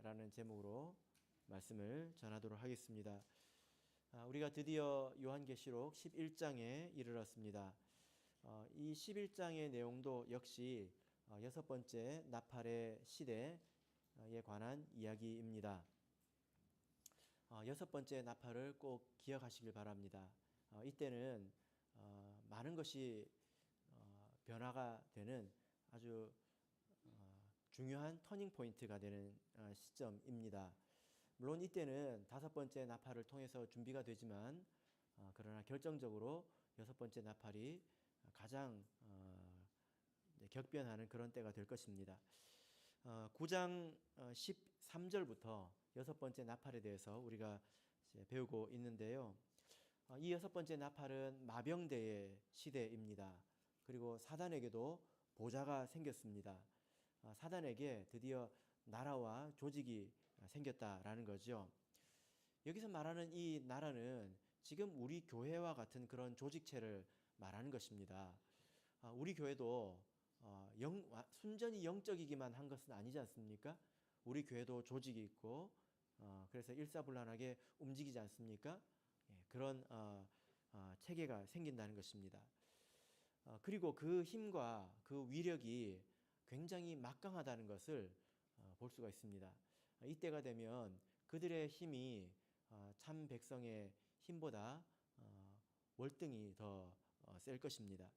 라는 제목으로 말씀을 전하도록 하겠습니다. 우리가 드디어 요한계시록 11장에 이르렀습니다. 이 11장의 내용도 역시 여섯 번째 나팔의 시대에 관한 이야기입니다. 여섯 번째 나팔을 꼭 기억하시길 바랍니다. 이때는 많은 것이 변화가 되는 아주 중요한 터닝 포인트가 되는 시점입니다. 물론 이때는 다섯 번째 나팔을 통해서 준비가 되지만 그러나 결정적으로 여섯 번째 나팔이 가장 격변하는 그런 때가 될 것입니다. 9장 13절부터 여섯 번째 나팔에 대해서 우리가 배우고 있는데요. 이 여섯 번째 나팔은 마병대의 시대입니다. 그리고 사단에게도 보좌가 생겼습니다. 사단에게 드디어 나라와 조직이 생겼다라는 거죠. 여기서 말하는 이 나라는 지금 우리 교회와 같은 그런 조직체를 말하는 것입니다. 우리 교회도 순전히 영적이기만 한 것은 아니지 않습니까? 우리 교회도 조직이 있고 그래서 일사불란하게 움직이지 않습니까? 그런 체계가 생긴다는 것입니다. 그리고 그 힘과 그 위력이 굉장히 막강하다는 것을 볼 수가 있습니다. 이때가 되면 그들의 힘이 참 백성의 힘보다 월등히 더 셀 것입니다.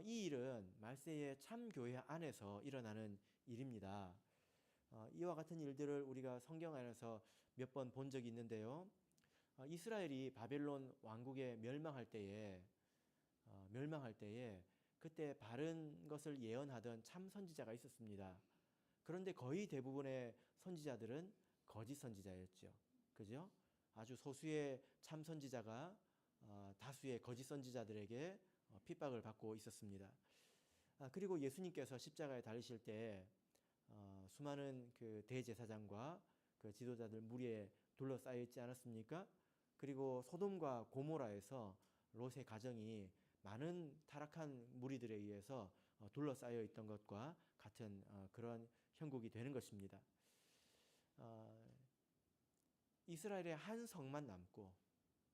이 일은 말세의 참 교회 안에서 일어나는 일입니다. 이와 같은 일들을 우리가 성경 안에서 몇 번 본 적이 있는데요. 이스라엘이 바벨론 왕국에 멸망할 때에 그때 바른 것을 예언하던 참 선지자가 있었습니다. 그런데 거의 대부분의 선지자들은 거짓 선지자였죠. 그죠? 아주 소수의 참 선지자가 다수의 거짓 선지자들에게 핍박을 받고 있었습니다. 그리고 예수님께서 십자가에 달리실 때 수많은 그 대제사장과 그 지도자들 무리에 둘러싸여 있지 않았습니까? 그리고 소돔과 고모라에서 롯의 가정이 많은 타락한 무리들에 의해서 둘러싸여 있던 것과 같은 그런 형국이 되는 것입니다. 이스라엘의 한 성만 남고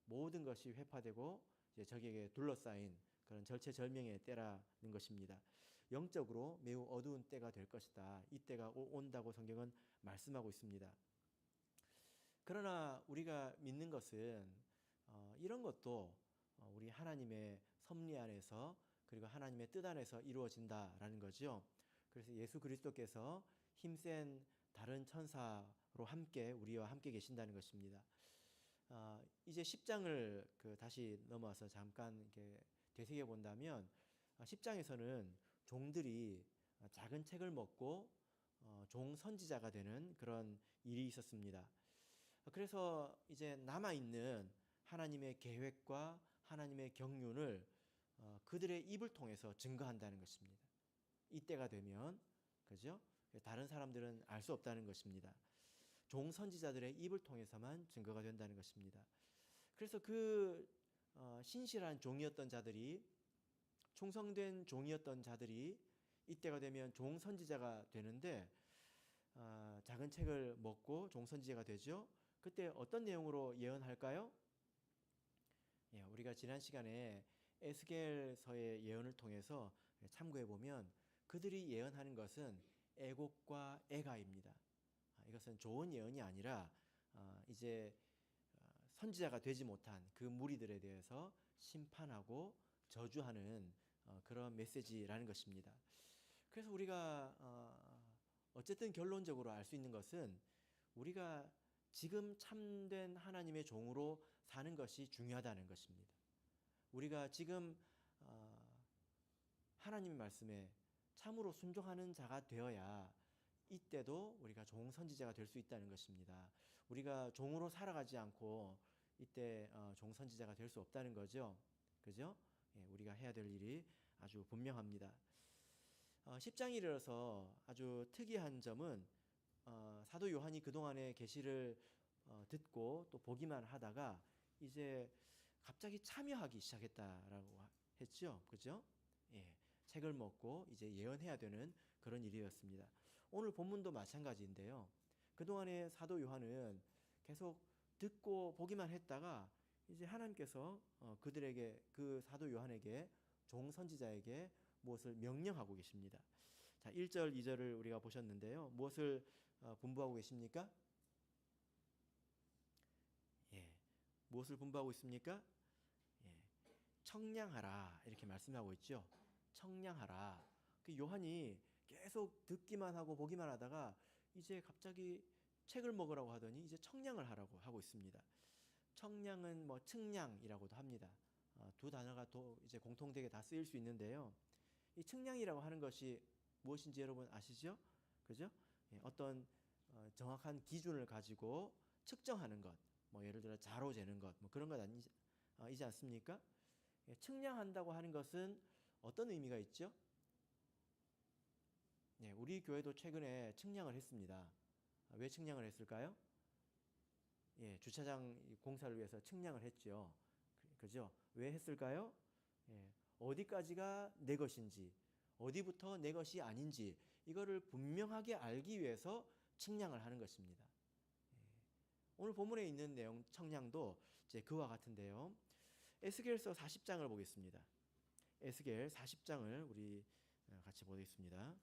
모든 것이 회파되고 이제 적에게 둘러싸인 그런 절체절명의 때라는 것입니다. 영적으로 매우 어두운 때가 될 것이다. 이 때가 온다고 성경은 말씀하고 있습니다. 그러나 우리가 믿는 것은 이런 것도 우리 하나님의 섭리 안에서 그리고 하나님의 뜻 안에서 이루어진다라는 거죠. 그래서 예수 그리스도께서 힘센 다른 천사로 함께 우리와 함께 계신다는 것입니다. 이제 10장을 다시 넘어와서 잠깐 이렇게 되새겨 본다면 10장에서는 종들이 작은 책을 먹고 종 선지자가 되는 그런 일이 있었습니다. 그래서 이제 남아있는 하나님의 계획과 하나님의 경륜을 그들의 입을 통해서 증거한다는 것입니다. 이때가 되면, 그죠? 다른 사람들은 알 수 없다는 것입니다. 종 선지자들의 입을 통해서만 증거가 된다는 것입니다. 그래서 그 신실한 종이었던 자들이, 충성된 종이었던 자들이 이때가 되면 종 선지자가 되는데 작은 책을 먹고 종 선지자가 되죠. 그때 어떤 내용으로 예언할까요? 우리가 지난 시간에 에스겔서의 예언을 통해서 참고해 보면 그들이 예언하는 것은 애곡과 애가입니다. 이것은 좋은 예언이 아니라 이제 선지자가 되지 못한 그 무리들에 대해서 심판하고 저주하는 그런 메시지라는 것입니다. 그래서 우리가 어쨌든 결론적으로 알 수 있는 것은 우리가 지금 참된 하나님의 종으로 사는 것이 중요하다는 것입니다. 우리가 지금 하나님의 말씀에 참으로 순종하는 자가 되어야 이때도 우리가 종 선지자가 될 수 있다는 것입니다. 우리가 종으로 살아가지 않고 이때 종 선지자가 될 수 없다는 거죠. 그죠? 우리가 해야 될 일이 아주 분명합니다. 10장에 이르러서 아주 특이한 점은 사도 요한이 그동안의 계시를 듣고 또 보기만 하다가 이제 갑자기 참여하기 시작했다라고 했죠. 그죠? 책을 먹고 이제 예언해야 되는 그런 일이었습니다. 오늘 본문도 마찬가지인데요. 그동안에 사도 요한은 계속 듣고 보기만 했다가 이제 하나님께서 그들에게, 그 사도 요한에게, 종 선지자에게 무엇을 명령하고 계십니다. 자, 1절, 2절을 우리가 보셨는데요. 무엇을 분부하고 계십니까? 예. 무엇을 분부하고 있습니까? 예. 청량하라, 이렇게 말씀하고 있죠. 청량하라. 그 요한이 계속 듣기만 하고 보기만 하다가 이제 갑자기 책을 먹으라고 하더니 이제 청량을 하라고 하고 있습니다. 청량은 뭐 측량이라고도 합니다. 두 단어가 또 이제 공통되게 다 쓰일 수 있는데요. 이 측량이라고 하는 것이 무엇인지 여러분 아시죠? 그죠? 예, 어떤 정확한 기준을 가지고 측정하는 것, 뭐 예를 들어 자로 재는 것, 뭐 그런 것 아니지 않습니까? 예, 측량한다고 하는 것은 어떤 의미가 있죠? 예, 우리 교회도 최근에 측량을 했습니다. 왜 측량을 했을까요? 예, 주차장 공사를 위해서 측량을 했죠. 그죠? 왜 했을까요? 예, 어디까지가 내 것인지, 어디부터 내 것이 아닌지, 이거를 분명하게 알기 위해서 측량을 하는 것입니다. 예, 오늘 본문에 있는 내용 청량도 이제 그와 같은데요. 에스겔서 40장을 보겠습니다. 에스겔 40장을 우리 같이 보겠습니다.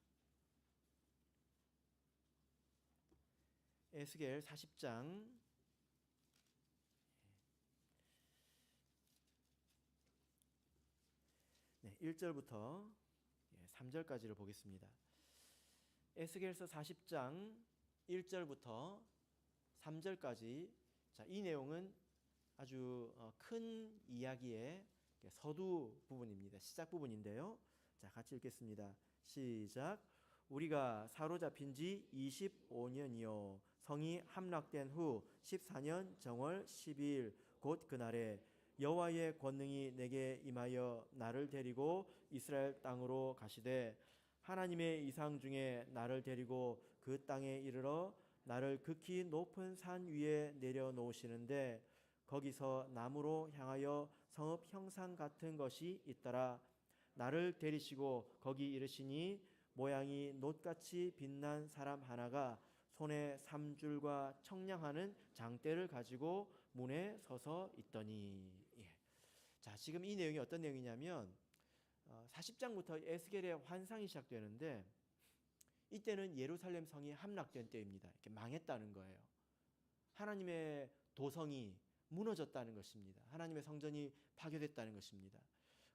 에스겔 40장 1절부터 3절까지를 보겠습니다. 에스겔서 40장 1절부터 3절까지, 자, 이 내용은 아주 큰 이야기의 서두 부분입니다. 시작 부분인데요. 자, 같이 읽겠습니다. 시작. 우리가 사로잡힌 지 25년이요 성이 함락된 후 14년 정월 12일 곧 그날에 여호와의 권능이 내게 임하여 나를 데리고 이스라엘 땅으로 가시되 하나님의 이상 중에 나를 데리고 그 땅에 이르러 나를 극히 높은 산 위에 내려놓으시는데 거기서 나무로 향하여 성읍 형상 같은 것이 있더라. 나를 데리시고 거기 이르시니 모양이 놋같이 빛난 사람 하나가 손에 삼줄과 청량하는 장대를 가지고 문에 서서 있더니. 예. 자, 지금 이 내용이 어떤 내용이냐면 40장부터 에스겔의 환상이 시작되는데 이때는 예루살렘 성이 함락된 때입니다. 이렇게 망했다는 거예요. 하나님의 도성이 무너졌다는 것입니다. 하나님의 성전이 파괴됐다는 것입니다.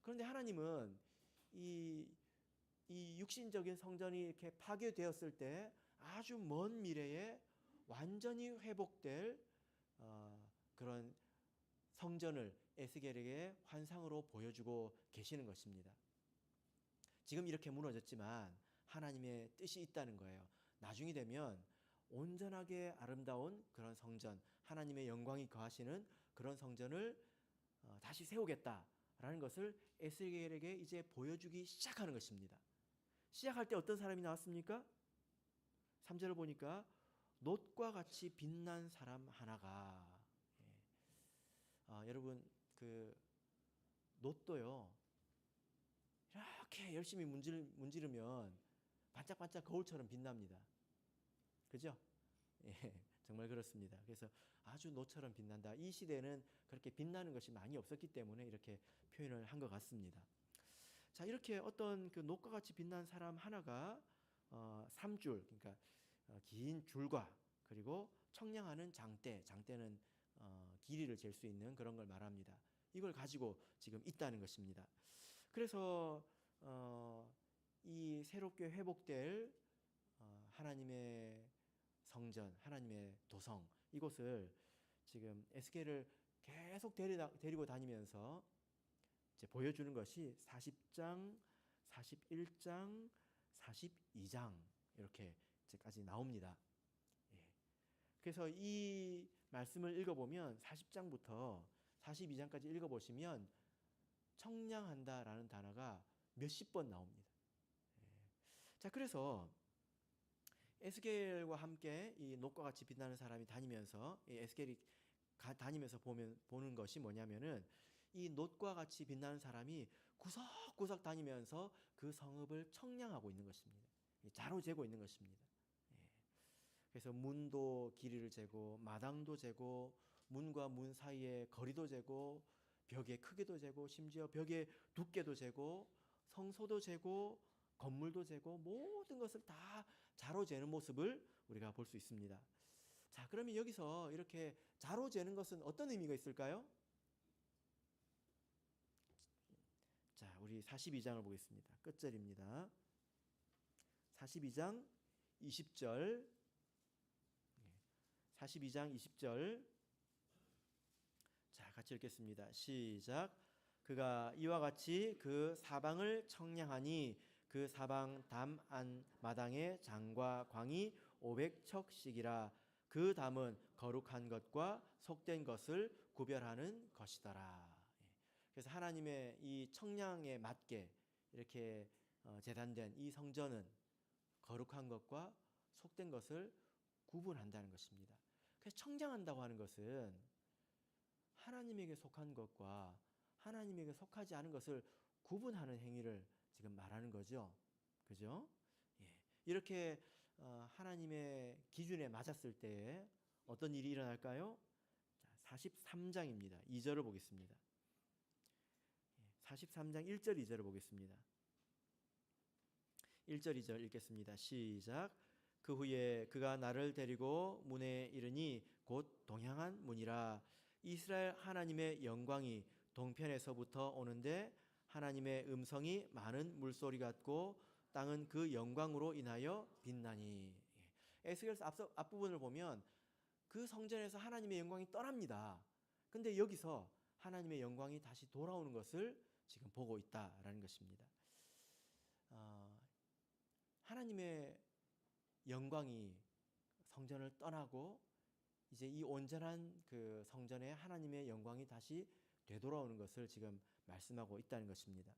그런데 하나님은 이 육신적인 성전이 이렇게 파괴되었을 때 아주 먼 미래에 완전히 회복될 그런 성전을 에스겔에게 환상으로 보여주고 계시는 것입니다. 지금 이렇게 무너졌지만 하나님의 뜻이 있다는 거예요. 나중이 되면 온전하게 아름다운 그런 성전, 하나님의 영광이 거하시는 그런 성전을 다시 세우겠다라는 것을 에스겔에게 이제 보여주기 시작하는 것입니다. 시작할 때 어떤 사람이 나왔습니까? 3절을 보니까 놋과 같이 빛난 사람 하나가. 여러분 그 놋도요 이렇게 열심히 문지르면 반짝반짝 거울처럼 빛납니다. 그죠? 예, 정말 그렇습니다. 그래서 아주 놋처럼 빛난다. 이 시대는 그렇게 빛나는 것이 많이 없었기 때문에 이렇게 표현을 한 것 같습니다. 자, 이렇게 어떤 그 놋과 같이 빛난 사람 하나가 3줄, 그러니까 긴 줄과 그리고 청량하는 장대는 길이를 잴 수 있는 그런 걸 말합니다. 이걸 가지고 지금 있다는 것입니다. 그래서 이 새롭게 회복될 하나님의 성전, 하나님의 도성, 이곳을 지금 에스겔을 계속 데리고 다니면서 이제 보여주는 것이 40장, 41장, 42장 이렇게까지 나옵니다. 예. 그래서 이 말씀을 읽어보면 40장부터 42장까지 읽어보시면 청량한다라는 단어가 몇십 번 나옵니다. 예. 자, 그래서 에스겔과 함께 이 놋과 같이 빛나는 사람이 다니면서 에스겔이 다니면서 보는 것이 뭐냐면은 이 놋과 같이 빛나는 사람이 구석구석 다니면서 그 성읍을 청량하고 있는 것입니다. 자로 재고 있는 것입니다. 예. 그래서 문도 길이를 재고 마당도 재고 문과 문 사이의 거리도 재고 벽의 크기도 재고 심지어 벽의 두께도 재고 성소도 재고 건물도 재고 모든 것을 다 자로 재는 모습을 우리가 볼 수 있습니다. 자, 그러면 여기서 이렇게 자로 재는 것은 어떤 의미가 있을까요? 자, 우리 42장을 보겠습니다. 끝절입니다. 42장 20절 42장 20절 자, 같이 읽겠습니다. 시작. 그가 이와 같이 그 사방을 청량하니 그 사방 담 안 마당의 장과 광이 500척씩이라 그 담은 거룩한 것과 속된 것을 구별하는 것이더라. 그래서 하나님의 이 청량에 맞게 이렇게 제단된 이 성전은 거룩한 것과 속된 것을 구분한다는 것입니다. 그래서 청량한다고 하는 것은 하나님에게 속한 것과 하나님에게 속하지 않은 것을 구분하는 행위를 지금 말하는 거죠. 그죠? 예. 이렇게 하나님의 기준에 맞았을 때 어떤 일이 일어날까요? 자, 43장입니다. 2절을 보겠습니다. 43장 1절 2절을 보겠습니다. 1절 2절 읽겠습니다. 시작. 그 후에 그가 나를 데리고 문에 이르니 곧 동향한 문이라. 이스라엘 하나님의 영광이 동편에서부터 오는데 하나님의 음성이 많은 물소리 같고 땅은 그 영광으로 인하여 빛나니. 에스겔서 앞부분을 보면 그 성전에서 하나님의 영광이 떠납니다. 근데 여기서 하나님의 영광이 다시 돌아오는 것을 지금 보고 있다라는 것입니다. 하나님의 영광이 성전을 떠나고 이제 이 온전한 그 성전에 하나님의 영광이 다시 되돌아오는 것을 지금 말씀하고 있다는 것입니다.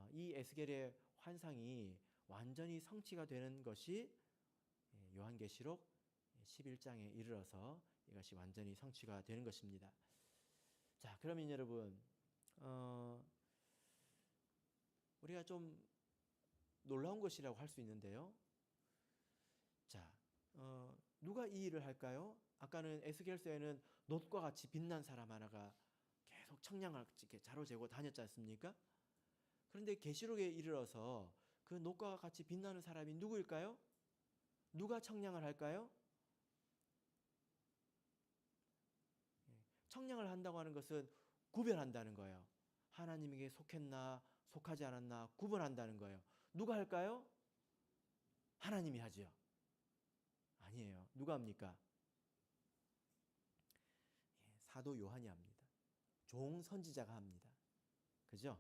이 에스겔의 환상이 완전히 성취가 되는 것이 요한계시록 11장에 이르러서 이것이 완전히 성취가 되는 것입니다. 자, 그러면 여러분 우리가 좀 놀라운 것이라고 할 수 있는데요. 자, 누가 이 일을 할까요? 아까는 에스겔서에는 놋과 같이 빛난 사람 하나가 계속 청량을 자로 재고 다녔지 않습니까? 그런데 계시록에 이르러서 그 놋과 같이 빛나는 사람이 누구일까요? 누가 청량을 할까요? 청량을 한다고 하는 것은 구별한다는 거예요. 하나님에게 속했나 속하지 않았나 구분한다는 거예요. 누가 할까요? 하나님이 하죠. 아니에요. 누가 합니까? 사도 요한이 합니다. 종 선지자가 합니다. 그죠?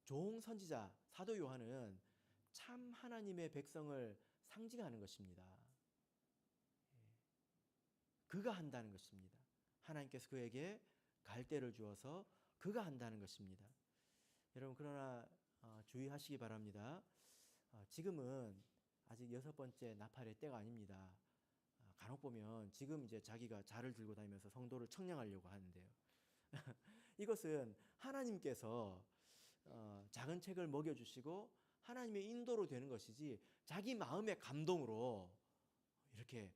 종 선지자 사도 요한은 참 하나님의 백성을 상징하는 것입니다. 그가 한다는 것입니다. 하나님께서 그에게 갈대를 주어서 그가 한다는 것입니다. 여러분 그러나 주의하시기 바랍니다. 지금은 아직 6번째 나팔의 때가 아닙니다. 간혹 보면 지금 이제 자기가 자를 들고 다니면서 성도를 청량하려고 하는데요. 이것은 하나님께서 작은 책을 먹여주시고 하나님의 인도로 되는 것이지 자기 마음의 감동으로 이렇게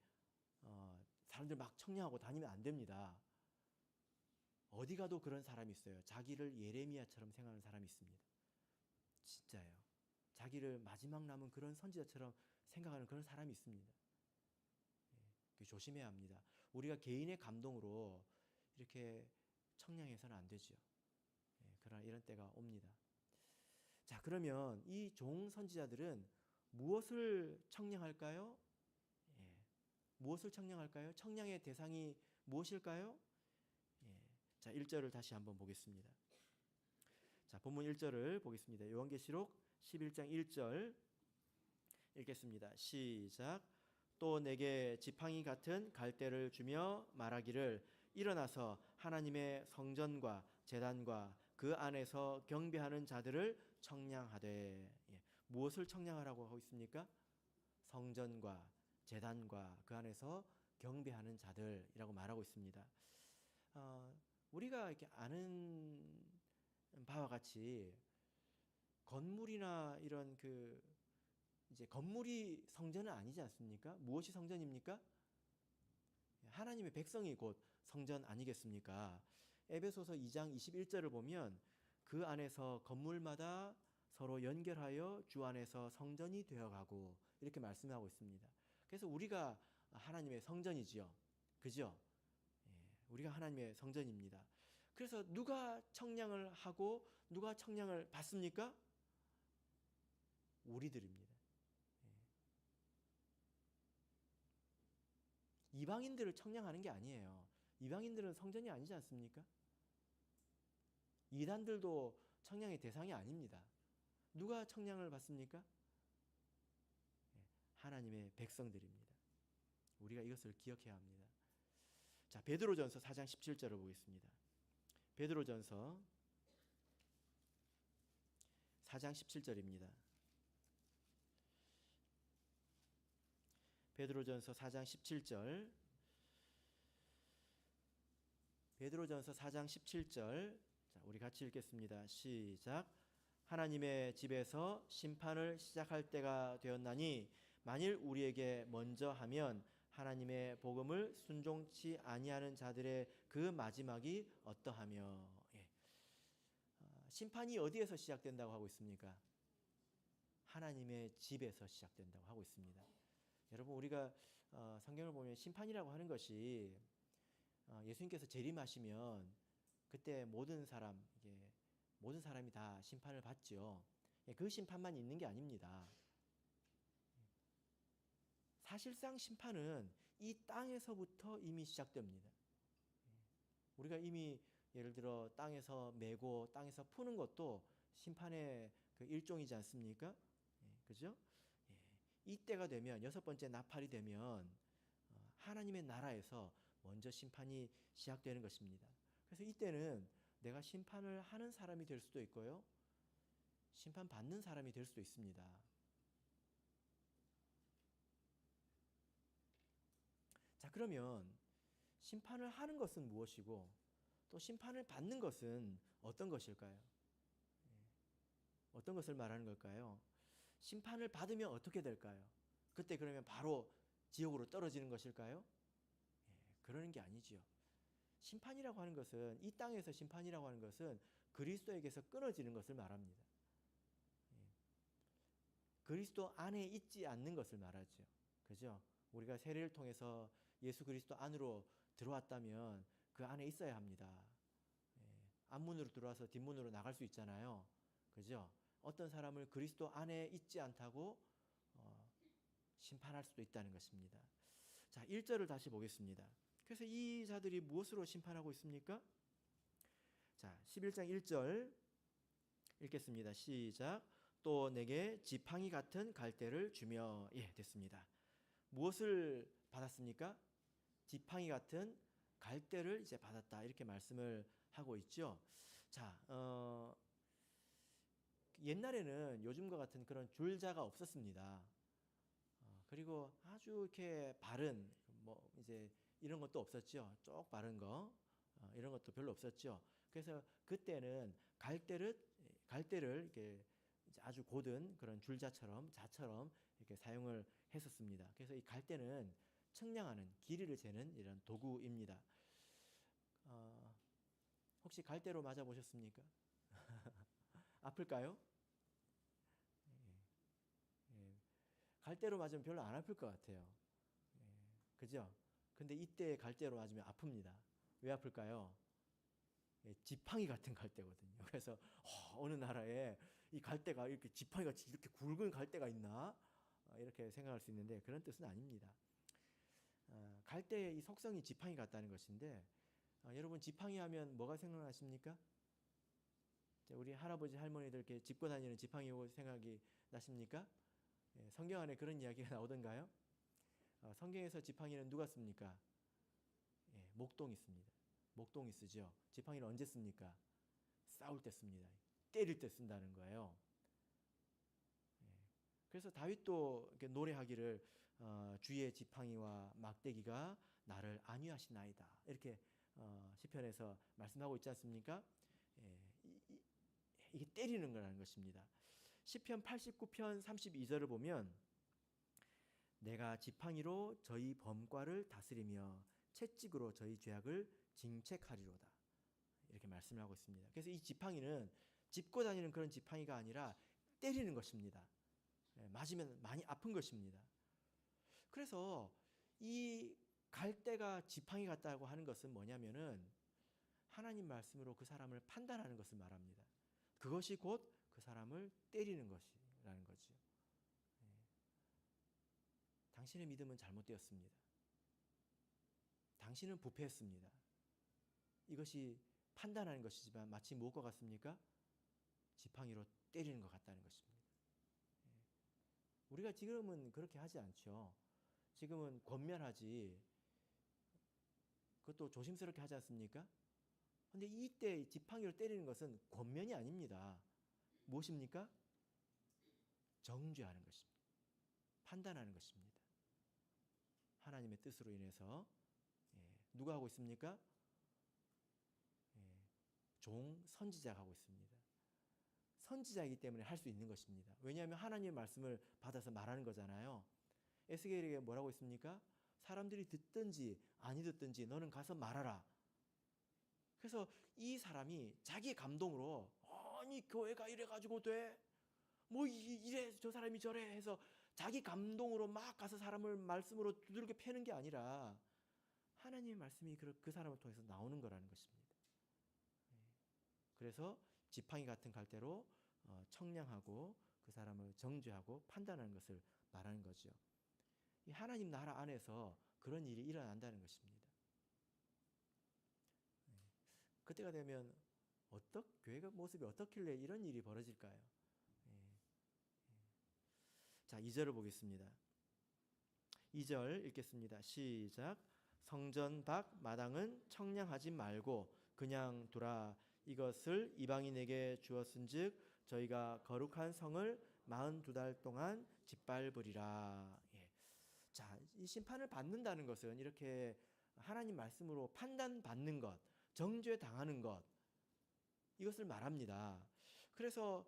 사람들 막 청량하고 다니면 안 됩니다. 어디 가도 그런 사람이 있어요. 자기를 예레미야처럼 생각하는 사람이 있습니다. 진짜예요. 자기를 마지막 남은 그런 선지자처럼 생각하는 그런 사람이 있습니다. 조심해야 합니다. 우리가 개인의 감동으로 이렇게 청량해서는 안 되죠. 그러나 이런 때가 옵니다. 자, 그러면 이 종 선지자들은 무엇을 청량할까요? 무엇을 청량할까요? 청량의 대상이 무엇일까요? 자, 1절을 다시 한번 보겠습니다. 자, 본문 1절을 보겠습니다. 요한계시록 11장 1절 읽겠습니다. 시작. 또 내게 지팡이 같은 갈대를 주며 말하기를 일어나서 하나님의 성전과 제단과 그 안에서 경배하는 자들을 청량하되. 무엇을 청량하라고 하고 있습니까? 성전과 제단과 그 안에서 경배하는 자들이라고 말하고 있습니다. 우리가 이렇게 아는 바와 같이 건물이나 이런 그 이제 건물이 성전은 아니지 않습니까? 무엇이 성전입니까? 하나님의 백성이 곧 성전 아니겠습니까? 에베소서 2장 21절을 보면 그 안에서 건물마다 서로 연결하여 주 안에서 성전이 되어가고 이렇게 말씀하고 있습니다. 그래서 우리가 하나님의 성전이지요. 그죠? 우리가 하나님의 성전입니다. 그래서 누가 청량을 하고 누가 청량을 받습니까? 우리들입니다. 이방인들을 청량하는 게 아니에요. 이방인들은 성전이 아니지 않습니까? 이단들도 청량의 대상이 아닙니다. 누가 청량을 받습니까? 하나님의 백성들입니다. 우리가 이것을 기억해야 합니다. 자, 베드로전서 4장 17절을 보겠습니다. 베드로전서 4장 17절입니다. 베드로전서 4장 17절. 베드로전서 4장 17절. 자, 우리 같이 읽겠습니다. 시작. 하나님의 집에서 심판을 시작할 때가 되었나니 만일 우리에게 먼저 하면 하나님의 복음을 순종치 아니하는 자들의 그 마지막이 어떠하며. 심판이 어디에서 시작된다고 하고 있습니까? 하나님의 집에서 시작된다고 하고 있습니다. 여러분, 우리가 성경을 보면 심판이라고 하는 것이 예수님께서 재림하시면 그때 모든 사람이 다 심판을 받죠. 그 심판만 있는 게 아닙니다. 사실상 심판은 이 땅에서부터 이미 시작됩니다. 우리가 이미 예를 들어 땅에서 메고 땅에서 푸는 것도 심판의 그 일종이지 않습니까? 그죠? 이때가 되면 여섯 번째 나팔이 되면 하나님의 나라에서 먼저 심판이 시작되는 것입니다. 그래서 이때는 내가 심판을 하는 사람이 될 수도 있고요. 심판받는 사람이 될 수도 있습니다. 자, 그러면 심판을 하는 것은 무엇이고 또 심판을 받는 것은 어떤 것일까요? 어떤 것을 말하는 걸까요? 심판을 받으면 어떻게 될까요? 그때 그러면 바로 지옥으로 떨어지는 것일까요? 그러는 게 아니지요. 심판이라고 하는 것은, 이 땅에서 심판이라고 하는 것은 그리스도에게서 끊어지는 것을 말합니다. 그리스도 안에 있지 않는 것을 말하죠. 그죠? 우리가 세례를 통해서 예수 그리스도 안으로 들어왔다면 그 안에 있어야 합니다. 앞문으로 들어와서 뒷문으로 나갈 수 있잖아요. 그죠? 어떤 사람을 그리스도 안에 있지 않다고 심판할 수도 있다는 것입니다. 자, 1절을 다시 보겠습니다. 그래서 이 자들이 무엇으로 심판하고 있습니까? 자, 11장 1절 읽겠습니다. 시작. 또 내게 지팡이 같은 갈대를 주며. 됐습니다. 무엇을 받았습니까? 지팡이 같은 갈대를 이제 받았다. 이렇게 말씀을 하고 있죠. 자, 옛날에는 요즘과 같은 그런 줄자가 없었습니다. 그리고 아주 이렇게 바른 이제 이런 것도 없었죠. 쪽 바른 거 이런 것도 별로 없었죠. 그래서 그때는 갈대를 이렇게 아주 곧은 그런 자처럼 이렇게 사용을 했었습니다. 그래서 이 갈대는 측량하는, 길이를 재는 이런 도구입니다. 혹시 갈대로 맞아 보셨습니까? 아플까요? 갈대로 맞으면 별로 안 아플 것 같아요. 그죠? 근데 이때 갈대로 맞으면 아픕니다. 왜 아플까요? 지팡이 같은 갈대거든요. 그래서 어느 나라에 이 갈대가 이렇게 지팡이같이 이렇게 굵은 갈대가 있나? 이렇게 생각할 수 있는데 그런 뜻은 아닙니다. 갈대의 이 속성이 지팡이 같다는 것인데 여러분, 지팡이 하면 뭐가 생각나십니까? 우리 할아버지 할머니들 이렇게 짚고 다니는 지팡이 생각이 나십니까? 성경 안에 그런 이야기가 나오던가요? 성경에서 지팡이는 누가 씁니까? 목동이 씁니다. 목동이 쓰죠. 지팡이는 언제 씁니까? 싸울 때 씁니다. 때릴 때 쓴다는 거예요. 그래서 다윗도 이렇게 노래하기를 주의 지팡이와 막대기가 나를 안위하시나이다. 이렇게 시편에서 말씀하고 있지 않습니까? 이게 때리는 거라는 것입니다. 시편 89편 32절을 보면 내가 지팡이로 저희 범과를 다스리며 채찍으로 저희 죄악을 징책하리로다. 이렇게 말씀을 하고 있습니다. 그래서 이 지팡이는 짚고 다니는 그런 지팡이가 아니라 때리는 것입니다. 맞으면 많이 아픈 것입니다. 그래서 이 갈대가 지팡이 같다고 하는 것은 뭐냐면은 하나님 말씀으로 그 사람을 판단하는 것을 말합니다. 그것이 곧 그 사람을 때리는 것이라는 거죠. 당신의 믿음은 잘못되었습니다. 당신은 부패했습니다. 이것이 판단하는 것이지만 마치 무엇과 같습니까? 지팡이로 때리는 것 같다는 것입니다. 우리가 지금은 그렇게 하지 않죠. 지금은 권면하지, 그것도 조심스럽게 하지 않습니까? 그런데 이때 지팡이로 때리는 것은 권면이 아닙니다. 무엇입니까? 정죄하는 것입니다. 판단하는 것입니다. 하나님의 뜻으로 인해서 누가 하고 있습니까? 종 선지자가 하고 있습니다. 선지자이기 때문에 할 수 있는 것입니다. 왜냐하면 하나님의 말씀을 받아서 말하는 거잖아요. 에스겔에게 뭐라고 했습니까? 사람들이 듣든지 아니 듣든지 너는 가서 말하라. 그래서 이 사람이 자기 감동으로 아니 교회가 이래가지고 돼? 뭐 이래 저 사람이 저래 해서 자기 감동으로 막 가서 사람을 말씀으로 두들겨 패는 게 아니라 하나님의 말씀이 그 사람을 통해서 나오는 거라는 것입니다. 그래서 지팡이 같은 갈대로 청량하고 그 사람을 정죄하고 판단하는 것을 말하는 거죠. 이 하나님 나라 안에서 그런 일이 일어난다는 것입니다. 그때가 되면 교회가 모습이 어떻길래 이런 일이 벌어질까요? 자, 2절을 보겠습니다. 2절 읽겠습니다. 시작. 성전 밖 마당은 청량하지 말고 그냥 두라. 이것을 이방인에게 주었은즉 저희가 거룩한 성을 42달 동안 짓밟으리라. 자, 이 심판을 받는다는 것은 이렇게 하나님 말씀으로 판단받는 것, 정죄당하는 것, 이것을 말합니다. 그래서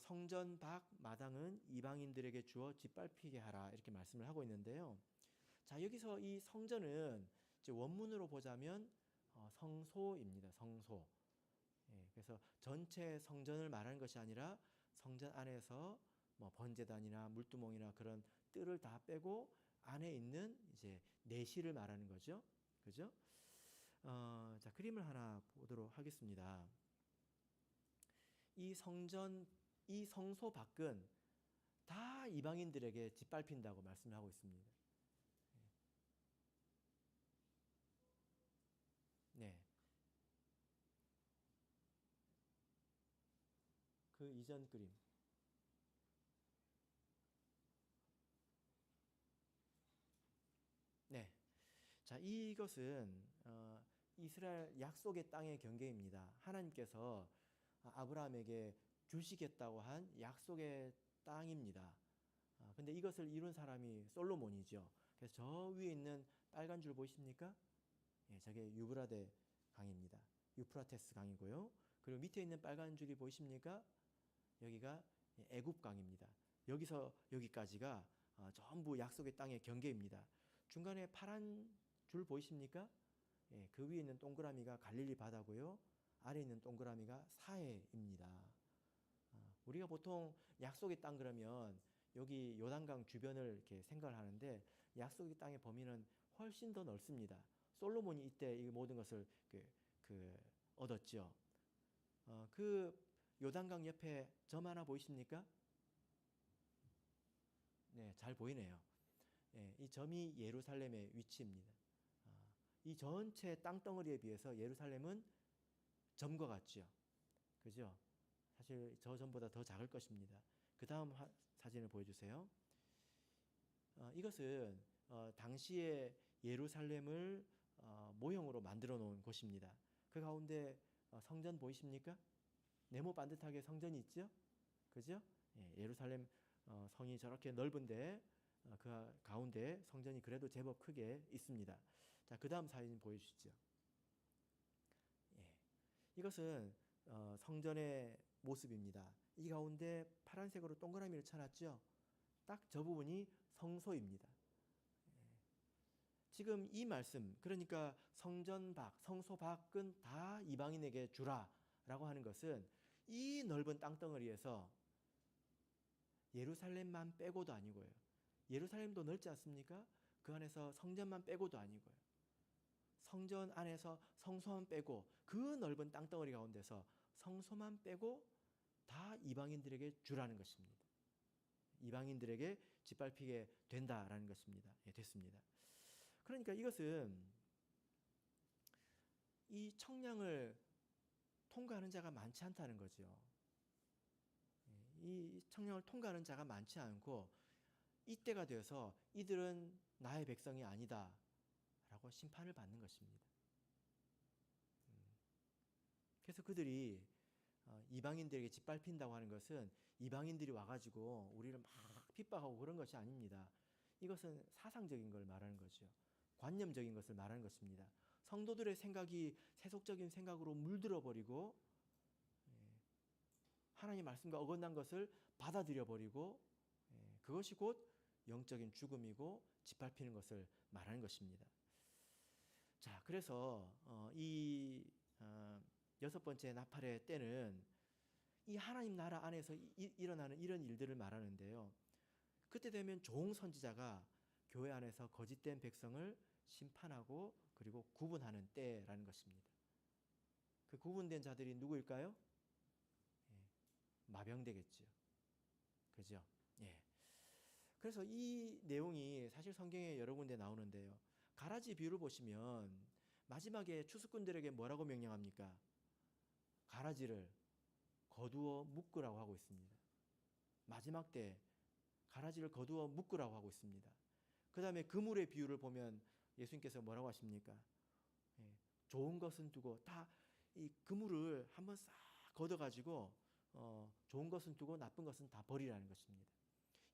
성전 밖 마당은 이방인들에게 주어 짓밟히게 하라 이렇게 말씀을 하고 있는데요. 자, 여기서 이 성전은 이제 원문으로 보자면 성소입니다. 성소. 그래서 전체 성전을 말하는 것이 아니라 성전 안에서 뭐 번제단이나 물두멍이나 그런 뜰을 다 빼고 안에 있는 이제 내실을 말하는 거죠. 그죠? 자, 그림을 하나 보도록 하겠습니다. 이 성전, 이 성소 밖은 다 이방인들에게 짓밟힌다고 말씀을 하고 있습니다. 네. 그 이전 그림. 네. 자, 이것은 이스라엘 약속의 땅의 경계입니다. 하나님께서 아브라함에게 주시겠다고 한 약속의 땅입니다. 근데 이것을 이룬 사람이 솔로몬이죠. 그래서 저 위에 있는 빨간 줄 보이십니까? 저게 유브라데 강입니다. 유프라테스 강이고요. 그리고 밑에 있는 빨간 줄이 보이십니까? 여기가 애굽 강입니다. 여기서 여기까지가 전부 약속의 땅의 경계입니다. 중간에 파란 줄 보이십니까? 그 위에 있는 동그라미가 갈릴리 바다고요. 아래 있는 동그라미가 사해입니다. 우리가 보통 약속의 땅 그러면 여기 요단강 주변을 이렇게 생각을 하는데 약속의 땅의 범위는 훨씬 더 넓습니다. 솔로몬이 이때 이 모든 것을 얻었죠. 그 요단강 옆에 점 하나 보이십니까? 네, 잘 보이네요. 이 점이 예루살렘의 위치입니다. 이 전체 땅덩어리에 비해서 예루살렘은 점과 같죠. 그죠? 사실 저 점보다 더 작을 것입니다. 그 다음 사진을 보여주세요. 이것은 당시의 예루살렘을 모형으로 만들어 놓은 곳입니다. 그 가운데 성전 보이십니까? 네모 반듯하게 성전이 있죠? 그죠? 예루살렘 성이 저렇게 넓은데 그 가운데 성전이 그래도 제법 크게 있습니다. 자, 그 다음 사진 보여주시죠. 이것은 성전의 모습입니다. 이 가운데 파란색으로 동그라미를 쳐놨죠. 딱 저 부분이 성소입니다. 지금 이 말씀, 그러니까 성전 밖, 성소 밖은 다 이방인에게 주라라고 하는 것은 이 넓은 땅덩어리에서 예루살렘만 빼고도 아니고요. 예루살렘도 넓지 않습니까? 그 안에서 성전만 빼고도 아니고요. 성전 안에서 성소만 빼고 그 넓은 땅덩어리 가운데서 성소만 빼고 다 이방인들에게 주라는 것입니다. 이방인들에게 짓밟히게 된다라는 것입니다. 예, 됐습니다. 그러니까 이것은 이 청량을 통과하는 자가 많지 않다는 거죠. 이 청량을 통과하는 자가 많지 않고 이때가 되어서 이들은 나의 백성이 아니다 라고 심판을 받는 것입니다. 그래서 그들이 이방인들에게 짓밟힌다고 하는 것은 이방인들이 와가지고 우리를 막 핍박하고 그런 것이 아닙니다. 이것은 사상적인 걸 말하는 거죠. 관념적인 것을 말하는 것입니다. 성도들의 생각이 세속적인 생각으로 물들어 버리고 하나님의 말씀과 어긋난 것을 받아들여 버리고 그것이 곧 영적인 죽음이고 짓밟히는 것을 말하는 것입니다. 자, 그래서 이 여섯 번째 나팔의 때는 이 하나님 나라 안에서 일어나는 이런 일들을 말하는데요. 그때 되면 종 선지자가 교회 안에서 거짓된 백성을 심판하고 그리고 구분하는 때라는 것입니다. 그 구분된 자들이 누구일까요? 마병되겠죠. 그죠? 예. 그래서 이 내용이 사실 성경에 여러 군데 나오는데요. 가라지 비유를 보시면 마지막에 추수꾼들에게 뭐라고 명령합니까? 가라지를 거두어 묶으라고 하고 있습니다. 마지막 때 가라지를 거두어 묶으라고 하고 있습니다. 그 다음에 그물의 비유를 보면 예수님께서 뭐라고 하십니까? 좋은 것은 두고 다 이 그물을 한번 싹 걷어가지고 좋은 것은 두고 나쁜 것은 다 버리라는 것입니다.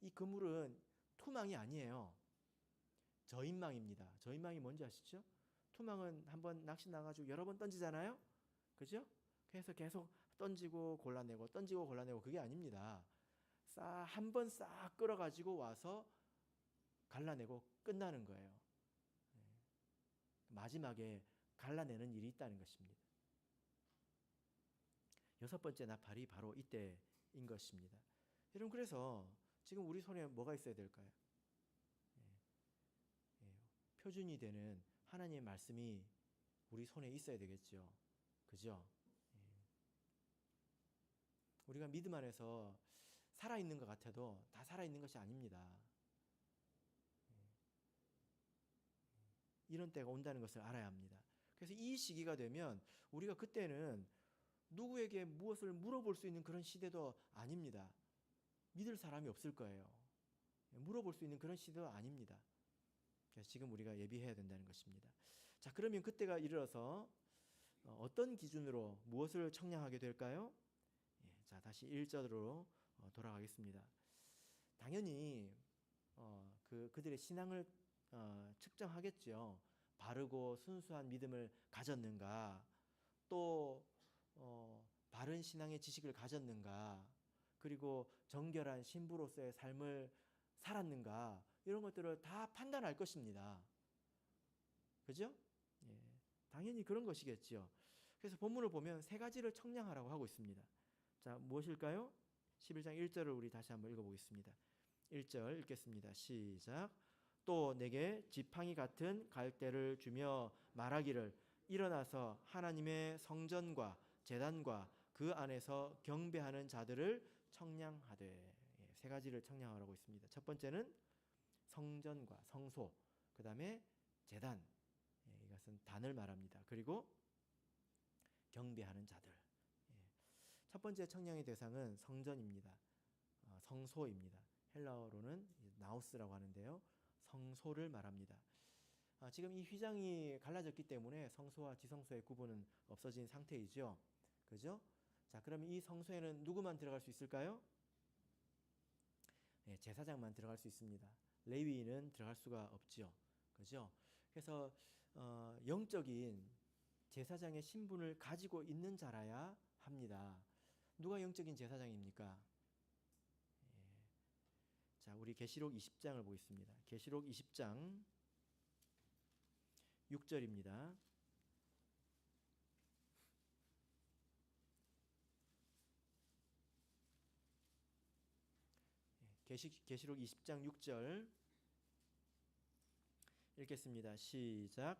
이 그물은 투망이 아니에요. 저인망입니다. 저인망이 뭔지 아시죠? 투망은 한번 낚시 나가지고 여러 번 던지잖아요. 그죠? 그래서 계속 던지고 골라내고 던지고 골라내고 그게 아닙니다. 한 번 싹 끌어가지고 와서 갈라내고 끝나는 거예요. 마지막에 갈라내는 일이 있다는 것입니다. 여섯 번째 나팔이 바로 이때인 것입니다. 여러분, 그래서 지금 우리 손에 뭐가 있어야 될까요? 표준이 되는 하나님의 말씀이 우리 손에 있어야 되겠죠. 그죠? 우리가 믿음 안에서 살아있는 것 같아도 다 살아있는 것이 아닙니다. 이런 때가 온다는 것을 알아야 합니다. 그래서 이 시기가 되면 우리가 그때는 누구에게 무엇을 물어볼 수 있는 그런 시대도 아닙니다. 믿을 사람이 없을 거예요. 물어볼 수 있는 그런 시대도 아닙니다. 그래서 지금 우리가 예비해야 된다는 것입니다. 자, 그러면 그때가 이르러서 어떤 기준으로 무엇을 청량하게 될까요? 자, 다시 1절으로 돌아가겠습니다. 당연히 그들의 신앙을 측정하겠죠. 바르고 순수한 믿음을 가졌는가, 또 바른 신앙의 지식을 가졌는가, 그리고 정결한 신부로서의 삶을 살았는가, 이런 것들을 다 판단할 것입니다. 그죠? 예, 당연히 그런 것이겠죠. 그래서 본문을 보면 세 가지를 청량하라고 하고 있습니다. 자, 무엇일까요? 11장 1절을 우리 다시 한번 읽어보겠습니다. 1절 읽겠습니다. 시작. 또 내게 지팡이 같은 갈대를 주며 말하기를 일어나서 하나님의 성전과 제단과 그 안에서 경배하는 자들을 청량하되. 세 가지를 청량하라고 있습니다. 첫 번째는 성전과 성소, 그 다음에 제단, 이것은 단을 말합니다. 그리고 경배하는 자들. 첫 번째 청량의 대상은 성전입니다. 성소입니다. 헬라어로는 나우스라고 하는데요. 성소를 말합니다. 지금 이 휘장이 갈라졌기 때문에 성소와 지성소의 구분은 없어진 상태이죠. 그죠? 자, 그러면 이 성소에는 누구만 들어갈 수 있을까요? 제사장만 들어갈 수 있습니다. 레위인은 들어갈 수가 없죠. 그죠? 그래서 영적인 제사장의 신분을 가지고 있는 자라야 합니다. 누가 영적인 제사장입니까? 자, 우리 계시록 20장을 보겠습니다. 계시록 20장 6절입니다. 계시록 20장 6절 읽겠습니다. 시작.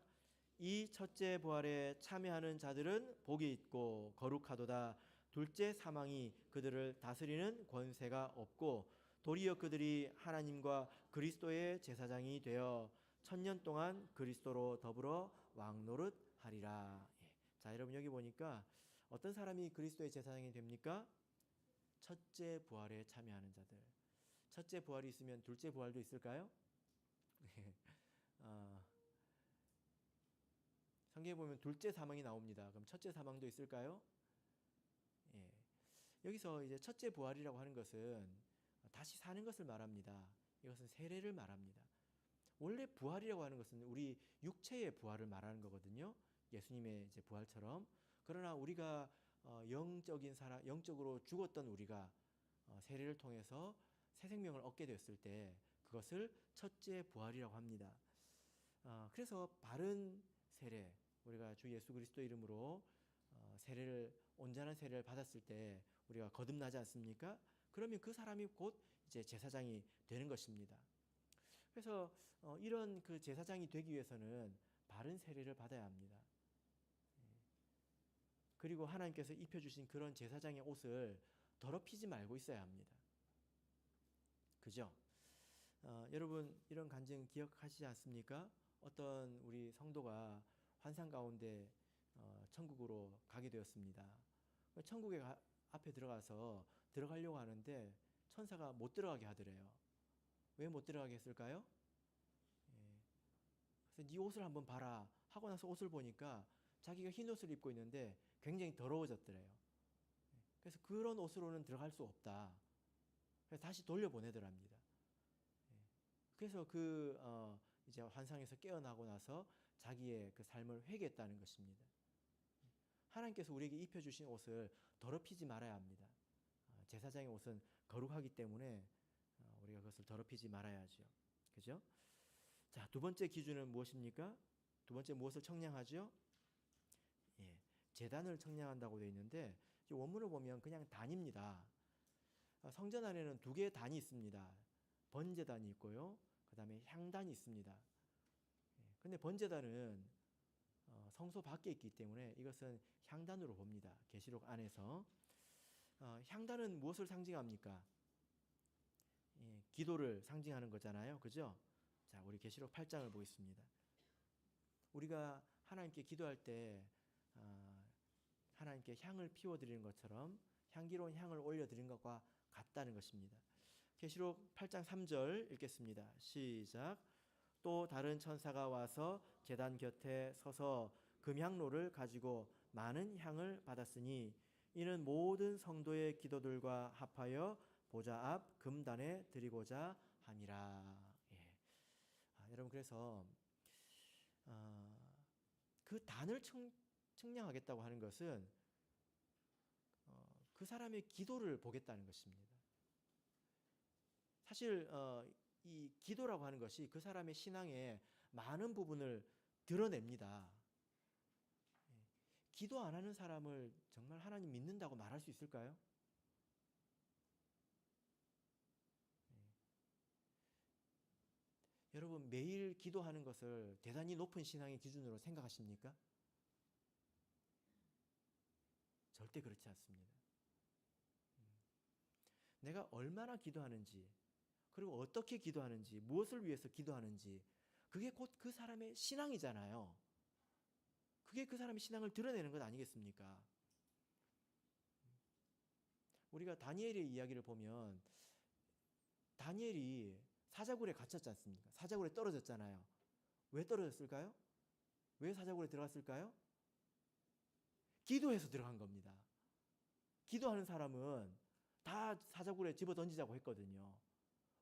이 첫째 부활에 참여하는 자들은 복이 있고 거룩하도다. 둘째 사망이 그들을 다스리는 권세가 없고 도리어 그들이 하나님과 그리스도의 제사장이 되어 1000년 동안 그리스도로 더불어 왕노릇하리라. 자, 여러분 여기 보니까 어떤 사람이 그리스도의 제사장이 됩니까? 첫째 부활에 참여하는 자들. 첫째 부활이 있으면 둘째 부활도 있을까요? 성경에 보면 둘째 사망이 나옵니다. 그럼 첫째 사망도 있을까요? 예. 여기서 이제 첫째 부활이라고 하는 것은 다시 사는 것을 말합니다. 이것은 세례를 말합니다. 원래 부활이라고 하는 것은 우리 육체의 부활을 말하는 거거든요. 예수님의 이제 부활처럼. 그러나 우리가 영적인 사람, 영적으로 죽었던 우리가 세례를 통해서 새 생명을 얻게 되었을 때 그것을 첫째 부활이라고 합니다. 그래서 바른 세례, 우리가 주 예수 그리스도 이름으로 세례를 온전한 세례를 받았을 때 우리가 거듭나지 않습니까? 그러면 그 사람이 곧 이제 제사장이 되는 것입니다. 그래서 이런 그 제사장이 되기 위해서는 바른 세례를 받아야 합니다. 그리고 하나님께서 입혀주신 그런 제사장의 옷을 더럽히지 말고 있어야 합니다. 그죠? 여러분 이런 간증 기억하시지 않습니까? 어떤 우리 성도가 환상 가운데 천국으로 가게 되었습니다. 천국에 앞에 들어가서 들어가려고 하는데 천사가 못 들어가게 하더래요. 왜 못 들어가게 했을까요? 그래서 네 옷을 한번 봐라 하고 나서 옷을 보니까 자기가 흰 옷을 입고 있는데 굉장히 더러워졌더래요. 그래서 그런 옷으로는 들어갈 수 없다. 그래서 다시 돌려보내더랍니다. 그래서 그 이제 환상에서 깨어나고 나서 자기의 그 삶을 회개했다는 것입니다. 하나님께서 우리에게 입혀주신 옷을 더럽히지 말아야 합니다. 제사장의 옷은 거룩하기 때문에 우리가 그것을 더럽히지 말아야죠. 그죠? 자, 두 번째 기준은 무엇입니까? 두 번째 무엇을 청량하죠? 예, 제단을 청량한다고 되어 있는데 원문을 보면 그냥 단입니다. 성전 안에는 두 개의 단이 있습니다. 번제단이 있고요. 그 다음에 향단이 있습니다. 근데 번제단은 성소 밖에 있기 때문에 이것은 향단으로 봅니다. 계시록 안에서. 향단은 무엇을 상징합니까? 예, 기도를 상징하는 거잖아요. 그죠? 자, 우리 계시록 8장을 보겠습니다. 우리가 하나님께 기도할 때 하나님께 향을 피워드리는 것처럼 향기로운 향을 올려드린 것과 같다는 것입니다. 계시록 8장 3절 읽겠습니다. 시작. 또 다른 천사가 와서 제단 곁에 서서 금향로를 가지고 많은 향을 받았으니 이는 모든 성도의 기도들과 합하여 보좌 앞 금단에 드리고자 함이라. 예. 여러분 그래서 그 단을 측량하겠다고 하는 것은 그 사람의 기도를 보겠다는 것입니다. 사실 이 기도라고 하는 것이 그 사람의 신앙의 많은 부분을 드러냅니다. 기도 안 하는 사람을 정말 하나님 믿는다고 말할 수 있을까요? 여러분 매일 기도하는 것을 대단히 높은 신앙의 기준으로 생각하십니까? 절대 그렇지 않습니다. 내가 얼마나 기도하는지 그리고 어떻게 기도하는지 무엇을 위해서 기도하는지 그게 곧 그 사람의 신앙이잖아요. 그게 그 사람의 신앙을 드러내는 것 아니겠습니까? 우리가 다니엘의 이야기를 보면 다니엘이 사자굴에 갇혔지 않습니까? 사자굴에 떨어졌잖아요. 왜 떨어졌을까요? 왜 사자굴에 들어갔을까요? 기도해서 들어간 겁니다. 기도하는 사람은 다 사자굴에 집어 던지자고 했거든요.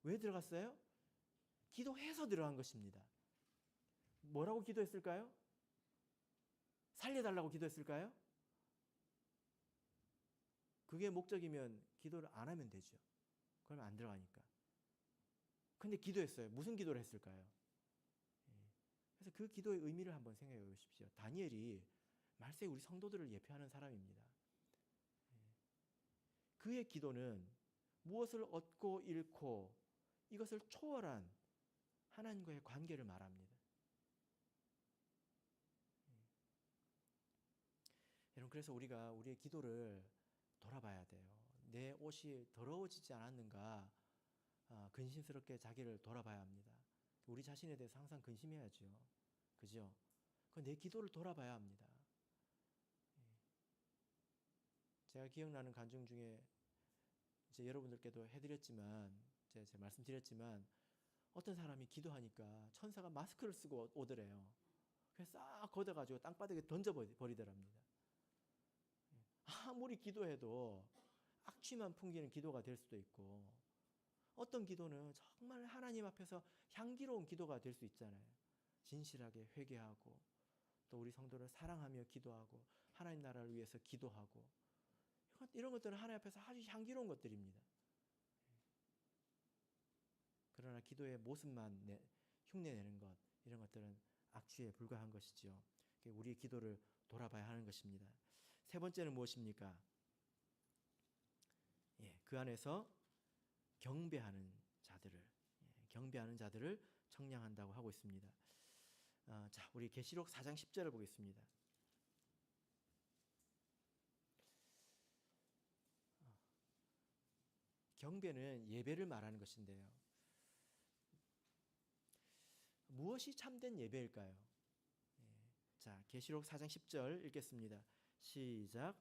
왜 들어갔어요? 기도해서 들어간 것입니다. 뭐라고 기도했을까요? 살려달라고 기도했을까요? 그게 목적이면 기도를 안 하면 되죠. 그러면 안 들어가니까. 근데 기도했어요. 무슨 기도를 했을까요? 그래서 그 기도의 의미를 한번 생각해 보십시오. 다니엘이 말세에 우리 성도들을 예표하는 사람입니다. 그의 기도는 무엇을 얻고 잃고 이것을 초월한 하나님과의 관계를 말합니다. 여러분, 그래서 우리가 우리의 기도를 돌아봐야 돼요. 내 옷이 더러워지지 않았는가 근심스럽게 자기를 돌아봐야 합니다. 우리 자신에 대해서 항상 근심해야죠. 그죠? 내 기도를 돌아봐야 합니다. 제가 기억나는 간증 중에 이제 여러분들께도 해드렸지만 제가 말씀드렸지만 어떤 사람이 기도하니까 천사가 마스크를 쓰고 오더래요. 그래서 싹 걷어가지고 땅바닥에 던져버리더랍니다. 아무리 기도해도 악취만 풍기는 기도가 될 수도 있고 어떤 기도는 정말 하나님 앞에서 향기로운 기도가 될 수 있잖아요. 진실하게 회개하고 또 우리 성도를 사랑하며 기도하고 하나님 나라를 위해서 기도하고 이런 것들은 하나님 앞에서 아주 향기로운 것들입니다. 그러나 기도의 모습만 흉내내는 것 이런 것들은 악취에 불과한 것이죠. 우리의 기도를 돌아봐야 하는 것입니다. 세 번째는 무엇입니까? 그 안에서 경배하는 자들을 청량한다고 하고 있습니다. 자, 우리 계시록 4장 10절을 보겠습니다. 경배는 예배를 말하는 것인데요. 무엇이 참된 예배일까요? 자, 계시록 4장 10절 읽겠습니다. 시작.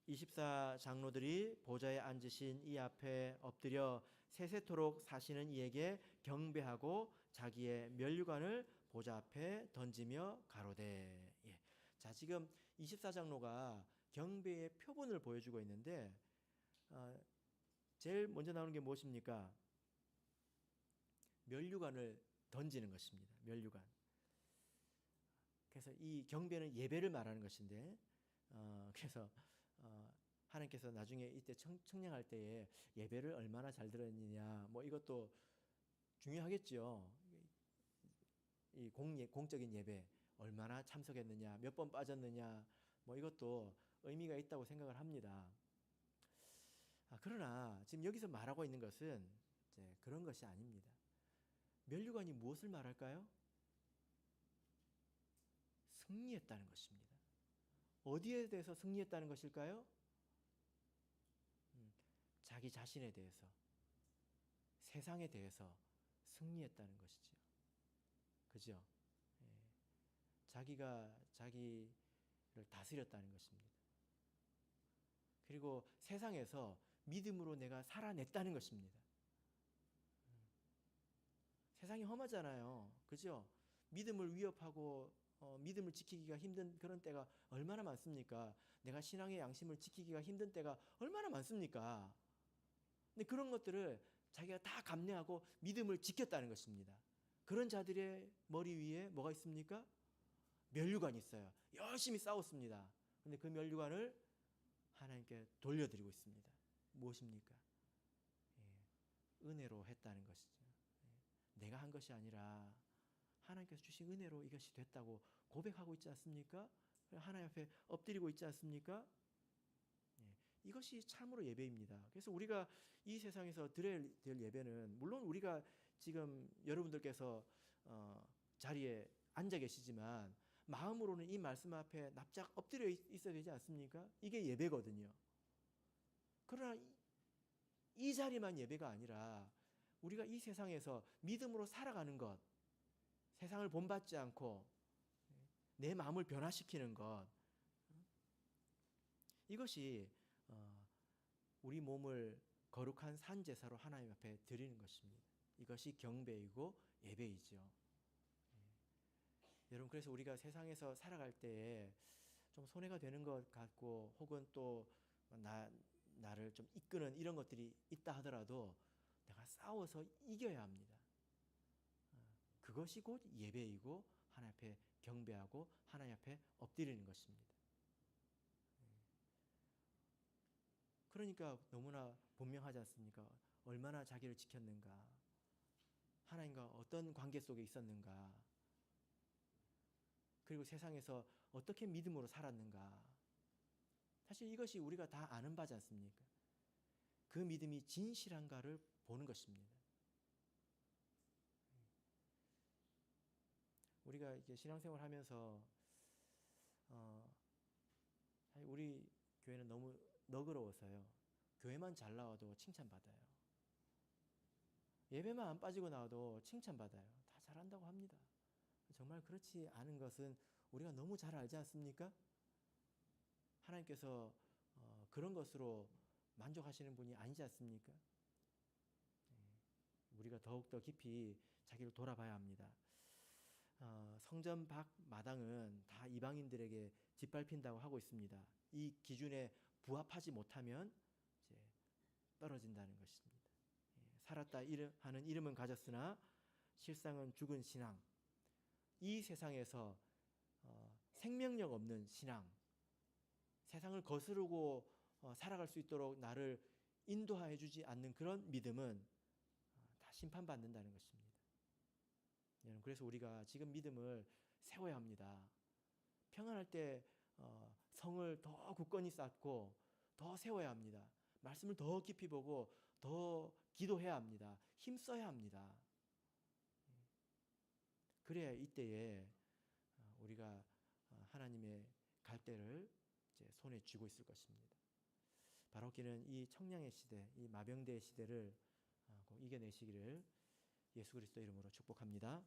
24장로들이 보좌에 앉으신 이 앞에 엎드려 세세토록 사시는 이에게 경배하고 자기의 면류관을 보좌 앞에 던지며 가로되. 자, 지금 24장로가 경배의 표본을 보여주고 있는데 제일 먼저 나오는 게 무엇입니까? 면류관을 던지는 것입니다. 면류관. 그래서 이 경배는 예배를 말하는 것인데 그래서 하나님께서 나중에 이때 청량할 때에 예배를 얼마나 잘 드렸느냐 뭐 이것도 중요하겠죠. 이 공적인 예배 얼마나 참석했느냐 몇 번 빠졌느냐 뭐 이것도 의미가 있다고 생각을 합니다. 그러나 지금 여기서 말하고 있는 것은 이제 그런 것이 아닙니다. 면류관이 무엇을 말할까요? 승리했다는 것입니다. 어디에 대해서 승리했다는 것일까요? 자기 자신에 대해서, 세상에 대해서 승리했다는 것이죠. 그죠? 자기가 자기를 다스렸다는 것입니다. 그리고 세상에서 믿음으로 내가 살아냈다는 것입니다. 세상이 험하잖아요. 그죠? 믿음을 위협하고 믿음을 지키기가 힘든 그런 때가 얼마나 많습니까? 내가 신앙의 양심을 지키기가 힘든 때가 얼마나 많습니까? 근데 그런 것들을 자기가 다 감내하고 믿음을 지켰다는 것입니다. 그런 자들의 머리 위에 뭐가 있습니까? 면류관이 있어요. 열심히 싸웠습니다. 근데 그 면류관을 하나님께 돌려드리고 있습니다. 무엇입니까? 은혜로 했다는 것이죠. 내가 한 것이 아니라 하나님께서 주신 은혜로 이것이 됐다고 고백하고 있지 않습니까? 하나님 앞에 엎드리고 있지 않습니까? 이것이 참으로 예배입니다. 그래서 우리가 이 세상에서 드려야 될 예배는 물론 우리가 지금 여러분들께서 자리에 앉아 계시지만 마음으로는 이 말씀 앞에 납작 엎드려 있어야 되지 않습니까? 이게 예배거든요. 그러나 이 자리만 예배가 아니라 우리가 이 세상에서 믿음으로 살아가는 것, 세상을 본받지 않고 내 마음을 변화시키는 것, 이것이 우리 몸을 거룩한 산제사로 하나님 앞에 드리는 것입니다. 이것이 경배이고 예배이죠. 여러분, 그래서 우리가 세상에서 살아갈 때에 좀 손해가 되는 것 같고 혹은 또 나를 좀 이끄는 이런 것들이 있다 하더라도 내가 싸워서 이겨야 합니다. 그것이 곧 예배이고 하나님 앞에 경배하고 하나님 앞에 엎드리는 것입니다. 그러니까 너무나 분명하지 않습니까? 얼마나 자기를 지켰는가, 하나님과 어떤 관계 속에 있었는가, 그리고 세상에서 어떻게 믿음으로 살았는가. 사실 이것이 우리가 다 아는 바지 않습니까? 그 믿음이 진실한가를 보는 것입니다. 우리가 이렇게 신앙생활 하면서 우리 교회는 너무 너그러워서요. 교회만 잘 나와도 칭찬받아요. 예배만 안 빠지고 나와도 칭찬받아요. 다 잘한다고 합니다. 정말 그렇지 않은 것은 우리가 너무 잘 알지 않습니까? 하나님께서 그런 것으로 만족하시는 분이 아니지 않습니까? 우리가 더욱더 깊이 자기를 돌아봐야 합니다. 성전 밖 마당은 다 이방인들에게 짓밟힌다고 하고 있습니다. 이 기준에 부합하지 못하면 이제 떨어진다는 것입니다. 살았다 하는 이름은 가졌으나 실상은 죽은 신앙. 이 세상에서 생명력 없는 신앙, 세상을 거스르고 살아갈 수 있도록 나를 인도해 주지 않는 그런 믿음은 다 심판받는다는 것입니다. 여러분, 그래서 우리가 지금 믿음을 세워야 합니다. 평안할 때 성을 더 굳건히 쌓고 더 세워야 합니다. 말씀을 더 깊이 보고 더 기도해야 합니다. 힘써야 합니다. 그래야 이때에 우리가 하나님의 갈대를 이제 손에 쥐고 있을 것입니다. 바로기는 이 청량의 시대, 이 마병대의 시대를 꼭 이겨내시기를 예수 그리스도 이름으로 축복합니다.